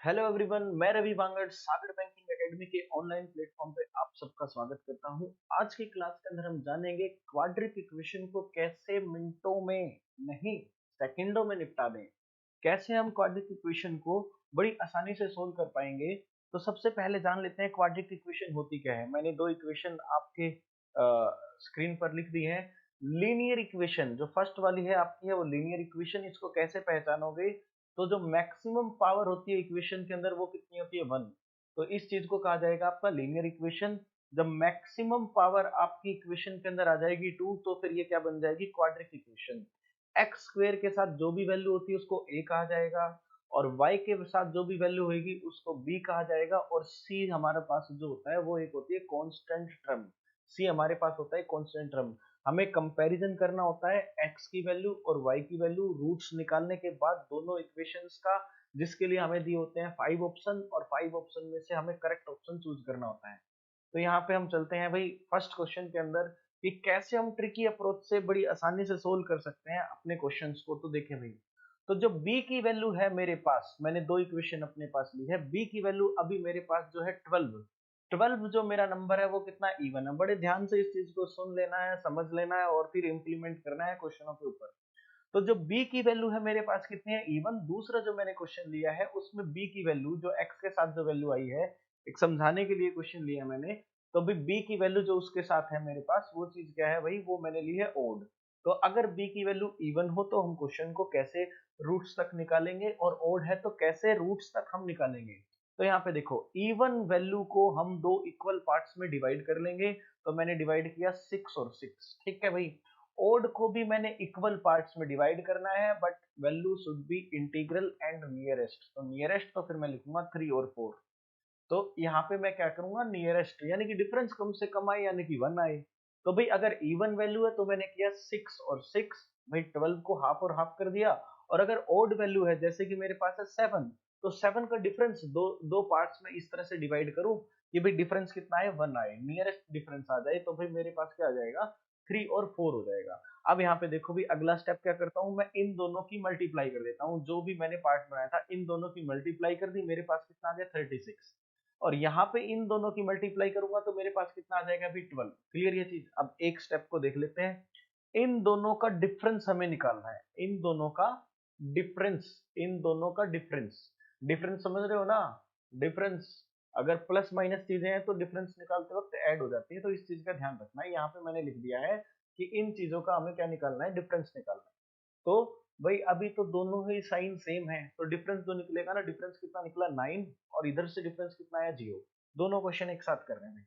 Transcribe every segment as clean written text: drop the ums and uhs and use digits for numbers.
Hello everyone, मैं रवि बांगड़ सागर banking academy के online platform पे आप सबका स्वागत करता हूं। आज की क्लास के अंदर हम जानेंगे क्वाड्रिक इक्वेशन को कैसे मिनटों में नहीं सेकंडों में निपटा दें। कैसे हम क्वाड्रिक इक्वेशन को बड़ी आसानी से सोल्व कर पाएंगे। तो सबसे पहले जान लेते हैं क्वाड्रिक इक्वेशन होती क्या है। मैंने दो इक्वेशन आपके स्क्रीन पर लिख दी है। लीनियर इक्वेशन जो फर्स्ट वाली है आपकी है वो लीनियर इक्वेशन। इसको कैसे पहचानोगे? तो जो मैक्सिमम पावर होती है इक्वेशन के अंदर वो कितनी होती है? 1। तो इस चीज को कहा जाएगा आपका लीनियर इक्वेशन। जब मैक्सिमम पावर आपकी इक्वेशन के अंदर आ जाएगी 2, तो फिर ये क्या बन जाएगी? Quadric equation. एक्स स्क्वेयर के साथ जो भी वैल्यू होती है उसको ए कहा जाएगा, और वाई के साथ जो भी वैल्यू होगी उसको बी कहा जाएगा, और सी हमारे पास जो होता है वो एक होती है कांस्टेंट टर्म। सी हमारे पास होता है कांस्टेंट टर्म। हमें कंपैरिजन करना होता है x की वैल्यू और y की वैल्यू, रूट्स निकालने के बाद दोनों इक्वेशंस का, जिसके लिए हमें दिए होते हैं 5 ऑप्शन, और 5 ऑप्शन में से हमें करेक्ट ऑप्शन चूज करना होता है। तो यहाँ पे हम चलते हैं भाई फर्स्ट क्वेश्चन के अंदर कि कैसे हम ट्रिकी अप्रोच से बड़ी आसानी से सोल्व कर सकते हैं अपने क्वेश्चंस को। तो देखें भाई, तो जो b की वैल्यू है मेरे पास, मैंने दो इक्वेशन अपने पास ली है। b की वैल्यू अभी मेरे पास जो है 12। 12 जो मेरा नंबर है वो कितना? इवन है। बड़े ध्यान से इस चीज को सुन लेना है, समझ लेना है और फिर इंप्लीमेंट करना है क्वेश्चनों के ऊपर। तो जो b की वैल्यू है मेरे पास कितनी है? इवन। दूसरा जो मैंने क्वेश्चन लिया है उसमें b की वैल्यू जो x के साथ जो वैल्यू आई है, एक समझाने के लिए क्वेश्चन लिया मैंने। तो अभी b की वैल्यू जो उसके साथ है मेरे पास, वो चीज क्या है भाई? वो मैंने ली है ओड। तो अगर b की वैल्यू इवन हो तो हम क्वेश्चन को कैसे रूट्स तक निकालेंगे, और ओड है तो कैसे रूट्स तक हम निकालेंगे। तो यहाँ पे देखो, इवन वैल्यू को हम दो इक्वल पार्ट्स में डिवाइड कर लेंगे। तो मैंने डिवाइड किया 6 और 6, ठीक है भाई। ओड को भी मैंने इक्वल पार्ट्स में डिवाइड करना है, but value should be integral and nearest. तो नियरेस्ट तो फिर मैं लिखूंगा 3 और 4। तो यहाँ पे मैं क्या करूंगा? नियरेस्ट यानी कि डिफरेंस कम से कम आए, यानी कि 1 आए। तो भाई अगर इवन वैल्यू है तो मैंने किया 6 और 6, भाई 12 को हाफ और हाफ कर दिया। और अगर ओड वैल्यू है, जैसे कि मेरे पास है 7, तो 7 का डिफरेंस दो दो पार्ट्स में इस तरह से डिवाइड करूं कि भाई डिफरेंस कितना है? 1 आए, नियरेस्ट डिफरेंस आ जाए। तो भाई मेरे पास क्या आ जाएगा? 3 और 4 हो जाएगा। अब यहाँ पे देखो भी, अगला स्टेप क्या करता हूँ मैं? इन दोनों की मल्टीप्लाई कर देता हूँ। जो भी मैंने पार्ट बनाया था इन दोनों की मल्टीप्लाई कर दी, मेरे पास कितना आ गया? 36। और यहाँ पे इन दोनों की मल्टीप्लाई करूंगा तो मेरे पास कितना आ जाएगा? अभी 12। क्लियर ये चीज? अब एक स्टेप को देख लेते हैं। इन दोनों का डिफरेंस हमें निकालना है। इन दोनों का डिफरेंस, इन दोनों का डिफरेंस। डिफरेंस समझ रहे हो ना? डिफरेंस, अगर प्लस माइनस चीजें हैं तो डिफरेंस निकालते वक्त ऐड हो जाती है। तो इस चीज का ध्यान रखना है। यहाँ पे मैंने लिख दिया है कि इन चीजों का हमें क्या निकालना है? डिफरेंस निकालना है। तो भाई अभी तो दोनों ही साइन सेम है, तो डिफरेंस जो निकलेगा ना, डिफरेंस कितना निकला? 9। और इधर से डिफरेंस कितना है? 0। दोनों क्वेश्चन एक साथ कर रहे हैं।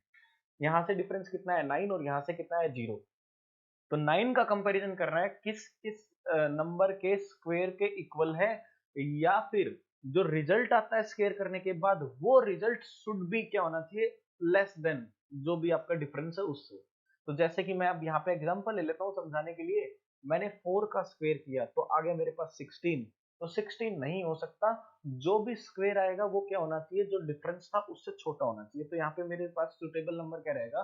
यहाँ से डिफरेंस कितना है? 9, और यहाँ से कितना है? 0। तो 9 का कंपैरिजन करना है किस किस नंबर के स्क्वायर के इक्वल है, या फिर जो रिजल्ट आता है स्क्वायर करने के बाद, वो रिजल्ट शुड बी क्या होना चाहिए? लेस देन जो भी आपका डिफरेंस है उससे। तो जैसे कि मैं अब यहाँ पे एग्जांपल ले लेता हूँ समझाने के लिए। मैंने 4 का स्क्वायर किया तो आ गया मेरे पास 16। तो 16 नहीं हो सकता। जो भी स्क्वायर आएगा वो क्या होना चाहिए? जो डिफरेंस था उससे छोटा होना चाहिए। तो यहाँ पे मेरे पास सुटेबल नंबर क्या रहेगा?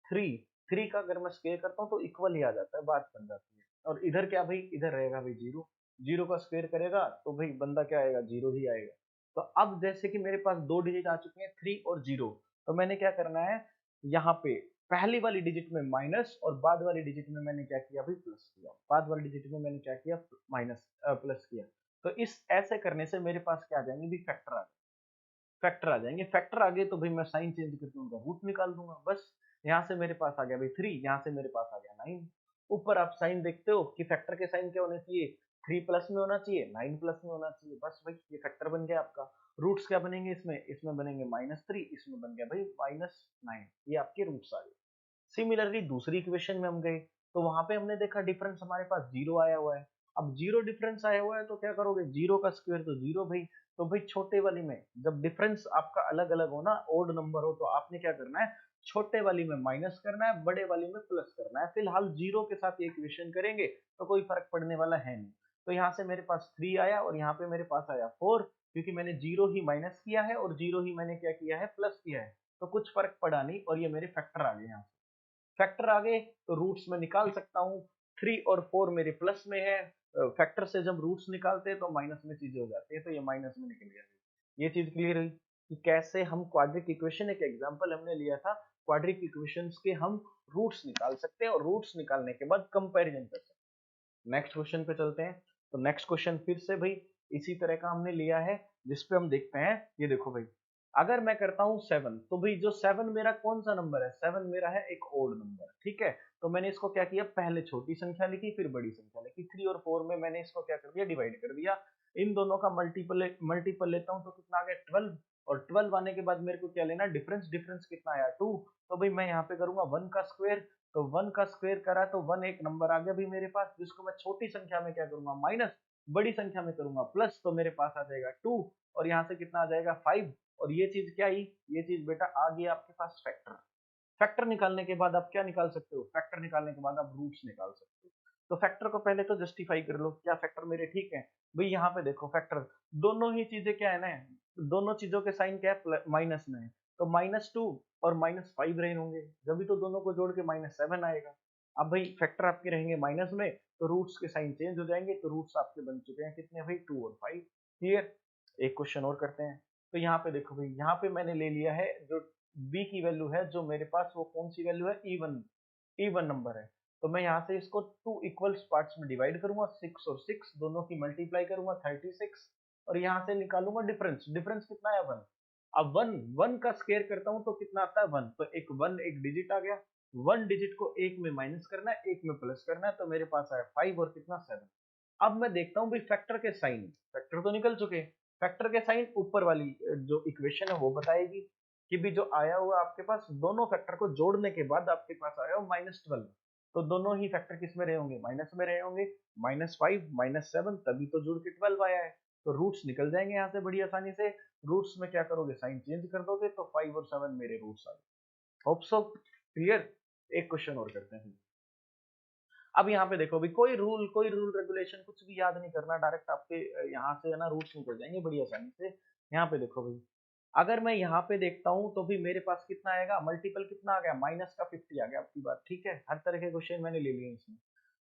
3। 3 का अगर मैं स्क्वायर करता हूँ तो इक्वल ही आ जाता है, बात बन जाती है। और इधर क्या भाई? इधर रहेगा भाई 0। 0 का स्क्वायर करेगा तो भाई बंदा क्या आएगा? 0 ही आएगा। तो अब जैसे कि मेरे पास दो डिजिट आ चुके हैं 3 और 0, तो मैंने क्या करना है? यहाँ पे पहली वाली डिजिट में माइनस, और बाद वाली डिजिट में मैंने क्या किया भाई? प्लस किया। बाद वाली डिजिट में मैंने क्या किया? माइनस प्लस किया। तो इस ऐसे करने से मेरे पास क्या आ जाएंगे भी? फैक्टर आ फैक्टर आ जाएंगे। फैक्टर आ गए तो भाई मैं साइन चेंज करके उनका रूट निकाल दूंगा बस। यहाँ से मेरे पास आ गया भाई 3, यहाँ से मेरे पास आ गया 9। ऊपर आप साइन देखते हो कि फैक्टर के साइन क्या होने चाहिए? 3 प्लस में होना चाहिए, 9 प्लस में होना चाहिए। बस भाई ये फैक्टर बन गया आपका। रूट्स क्या बनेंगे इसमें? इसमें बनेंगे -3, इसमें बन गया भाई -9। ये आपके रूट्स आ गए। सिमिलरली दूसरी इक्वेशन में हम गए, तो वहां पे हमने देखा डिफरेंस हमारे पास 0 आया हुआ है। अब 0 डिफरेंस आया हुआ है तो क्या करोगे? 0 का स्क्वायर तो 0 भाई। तो भाई छोटे वाली में जब डिफरेंस आपका अलग अलग हो ना, ओड नंबर हो, तो आपने क्या करना है? छोटे वाली में माइनस करना है, बड़े वाली में प्लस करना है। फिलहाल 0 के साथ ये इक्वेशन करेंगे तो कोई फर्क पड़ने वाला है नहीं। तो यहाँ से मेरे पास 3 आया, और यहाँ पे मेरे पास आया 4, क्योंकि मैंने 0 ही माइनस किया है और 0 ही मैंने क्या किया है? प्लस किया है। तो कुछ फर्क पड़ा नहीं, और ये मेरे फैक्टर आ गए यहाँ। फैक्टर आ गए तो रूट्स में निकाल सकता हूँ। 3 और 4 मेरे प्लस में है। फैक्टर से जब रूट्स निकालते हैं तो माइनस में चीजें हो जाती है, तो ये माइनस में निकल गया। ये चीज क्लियर हुई कि कैसे हम क्वाड्रिक इक्वेशन, एक एग्जांपल हमने लिया था, क्वाड्रिक इक्वेशंस के हम रूट्स निकाल सकते हैं और रूट्स निकालने के बाद कंपैरिजन कर सकते हैं। नेक्स्ट क्वेश्चन पे चलते हैं। तो नेक्स्ट क्वेश्चन फिर से भाई इसी तरह का हमने लिया है, जिसपे हम देखते हैं। ये देखो भाई, अगर मैं करता हूँ 7, तो भाई जो 7 मेरा कौन सा नंबर है, 7 मेरा है एक ओड नंबर, ठीक है। तो मैंने इसको क्या किया, पहले छोटी संख्या लिखी फिर बड़ी संख्या लिखी, 3 और 4 में मैंने इसको क्या कर दिया, डिवाइड कर दिया। इन दोनों का मल्टीपल मल्टीपल लेता हूँ तो कितना आ गया 12, और 12 आने के बाद मेरे को क्या लेना, डिफरेंस, डिफरेंस कितना आया 2। तो भाई मैं यहाँ पे करूंगा 1 का स्क्वायर, तो 1 का स्क्वायर करा तो 1 एक नंबर आ गया भी मेरे पास, जिसको मैं छोटी संख्या में क्या करूंगा माइनस, बड़ी संख्या में करूंगा प्लस, तो मेरे पास आ जाएगा 2, और यहाँ से कितना आ जाएगा 5। और ये चीज क्या आई, ये चीज बेटा आ गई आपके पास फैक्टर। फैक्टर निकालने के बाद आप क्या निकाल सकते हो, फैक्टर निकालने के बाद आप रूट्स निकाल सकते हो। तो फैक्टर को पहले तो जस्टिफाई कर लो, क्या फैक्टर मेरे ठीक है। भाई यहाँ पे देखो फैक्टर, दोनों ही चीजें क्या है ना, दोनों चीजों के साइन क्या है, माइनस में है। तो -2 और -5 रहे होंगे, जब भी तो दोनों को जोड़ के -7 आएगा। अब भाई फैक्टर आपके रहेंगे माइनस में, तो रूट्स के साइन चेंज हो जाएंगे, तो रूट्स आपके बन चुके हैं कितने भाई, 2 और 5। क्लियर। एक क्वेश्चन और करते हैं। तो यहाँ पे देखो भाई, यहाँ पे मैंने ले लिया है जो b की वैल्यू है जो मेरे पास, वो कौन सी वैल्यू है, इवन, इवन नंबर है। तो मैं यहाँ से इसको 2 इक्वल्स पार्ट्स में डिवाइड करूंगा, 6 और 6 दोनों की मल्टीप्लाई करूंगा 36, और यहाँ से निकालूंगा डिफरेंस, डिफरेंस कितना है 1। अब 1, 1 का स्केयर करता हूँ तो कितना आता है 1, तो एक 1 एक डिजिट आ गया, 1 डिजिट को एक में माइनस करना है, एक में प्लस करना है, तो मेरे पास आया 5 और कितना 7। अब मैं देखता हूँ भाई फैक्टर के साइन, फैक्टर तो निकल चुके, फैक्टर के साइन ऊपर वाली जो इक्वेशन है वो बताएगी कि भी जो आया हुआ आपके पास, दोनों फैक्टर को जोड़ने के बाद आपके पास आया हो -12, तो दोनों ही फैक्टर किस में रहे होंगे, माइनस में रहे होंगे, -5 -7, तभी तो जुड़ के 12 आया है। तो रूट्स निकल जाएंगे यहाँ से बड़ी आसानी से। रूट्स में क्या करोगे, साइन चेंज कर दोगे, तो 5 और 7 मेरे रूट्स आ गए। Hope so clear. एक क्वेश्चन और करते हैं। अब यहाँ पे देखो भी, कोई रूल रेगुलेशन कुछ भी याद नहीं करना, डायरेक्ट आपके यहाँ से है ना रूट्स निकल जाएंगे बड़ी आसानी से। यहाँ पे देखो भाई, अगर मैं यहाँ पे देखता हूँ तो भी मेरे पास कितना आएगा, मल्टीपल कितना आ गया, माइनस का 50 आ गया आपकी बात, ठीक है। हर तरह के क्वेश्चन मैंने ले लिए इसमें।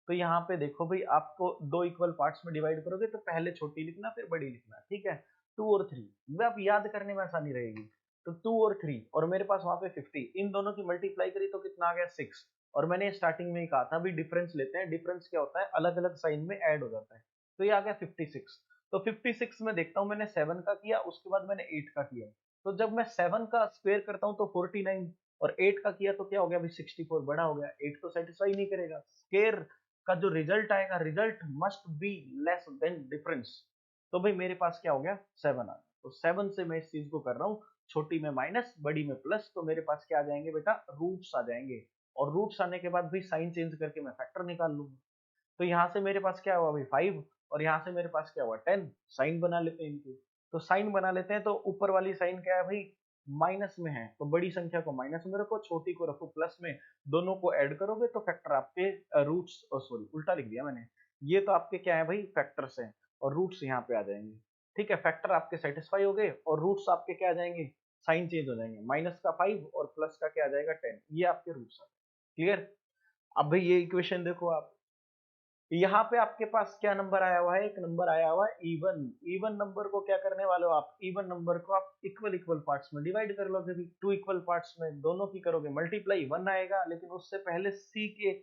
तो यहाँ पे देखो भाई, आपको दो इक्वल पार्ट्स में डिवाइड करोगे तो पहले छोटी लिखना फिर बड़ी लिखना, ठीक है। 2 और 3 वे आप याद करने में आसानी रहेगी। तो 2 और 3, और मेरे पास वहां पे 50, इन दोनों की मल्टीप्लाई करी तो कितना आ गया 6। और मैंने स्टार्टिंग में ही कहा था भी डिफरेंस लेते हैं, डिफरेंस क्या होता है, अलग अलग साइन में ऐड हो जाता है। तो ये आ गया 56। तो 56 में देखता हूँ, मैंने 7 का किया, उसके बाद मैंने 8 का किया। तो जब मैं 7 का स्क्वायर करता हूँ तो 49, और 8 का किया तो क्या हो गया भाई 64, बड़ा हो गया। 8 तो सेटिस्फाई नहीं करेगा, स्क्वायर का जो रिजल्ट आएगा, result must be less than difference. तो भाई मेरे पास क्या हो गया 7 आ गया। तो 7 से मैं इस चीज को कर रहा हूँ, छोटी में माइनस बड़ी में प्लस, तो मेरे पास क्या आ जाएंगे बेटा, रूट्स आ जाएंगे। और रूट्स आने के बाद भी साइन चेंज करके मैं फैक्टर निकाल लूंगा। तो यहाँ से मेरे पास क्या हुआ भाई 5, और यहाँ से मेरे पास क्या हुआ 10। साइन बना लेते हैं इनकी। तो साइन बना लेते हैं, तो ऊपर वाली साइन क्या है भाई, माइनस में है, तो बड़ी संख्या को माइनस में रखो, छोटी को रखो प्लस में, दोनों को ऐड करोगे तो फैक्टर आपके रूट्स, सॉरी उल्टा लिख दिया मैंने, ये तो आपके क्या है भाई फैक्टर्स हैं, और रूट्स यहाँ पे आ जाएंगे। ठीक है, फैक्टर आपके सेटिस्फाई हो गए, और रूट्स आपके क्या आ जाएंगे, साइन चेंज हो जाएंगे, माइनस का 5 और प्लस का क्या आ जाएगा 10, ये आपके रूट्स आ गए। क्लियर। अब भाई ये इक्वेशन देखो आप, यहाँ पे आपके पास क्या नंबर आया हुआ है, एक नंबर आया हुआ है इवन। इवन नंबर को क्या करने वाले हो आप, इवन नंबर को आप इक्वल इक्वल पार्ट्स में डिवाइड कर लोगे भी, 2 इक्वल पार्ट्स में दोनों की करोगे मल्टीप्लाई, 1 आएगा, लेकिन उससे पहले सी के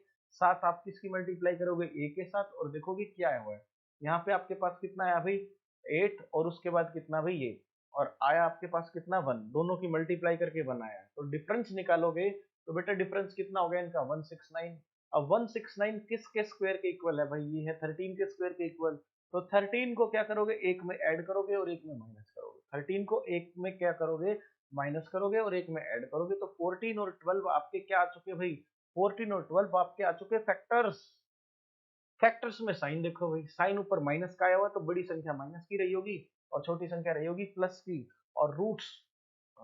साथ आप किसकी मल्टीप्लाई करोगे, ए के साथ, और देखोगे क्या आया हुआ है। यहाँ पे आपके पास कितना आया भाई 8, और उसके बाद कितना भाई ये, और आया आपके पास कितना 1, दोनों की मल्टीप्लाई करके 1 आया। तो डिफरेंस निकालोगे तो बेटा डिफरेंस कितना हो गया इनका 169। अब 169 किसके स्क्वायर के इक्वल है भाई, ये है 13 के स्क्वायर के इक्वल। तो 13 को क्या करोगे, एक में ऐड करोगे और एक में माइनस करोगे, 13 को एक में क्या करोगे, माइनस करोगे और एक में ऐड करोगे, तो 14 और 12 आपके क्या आ चुके भाई, 14 और 12 आपके आ चुके फैक्टर्स। फैक्टर्स में साइन देखो भाई, साइन ऊपर माइनस का आया हुआ, तो बड़ी संख्या माइनस की रही होगी और छोटी संख्या रही होगी प्लस की। और रूट्स,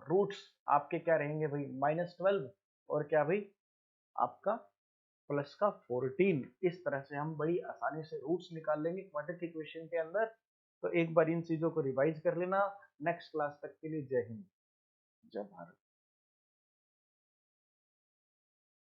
रूट्स आपके क्या रहेंगे भाई -12, और क्या भाई आपका प्लस का 14। इस तरह से हम बड़ी आसानी से रूट्स निकाल लेंगे क्वाड्रेटिक इक्वेशन के अंदर। तो एक बार इन चीजों को रिवाइज कर लेना। नेक्स्ट क्लास तक के लिए जय हिंद, जय भारत।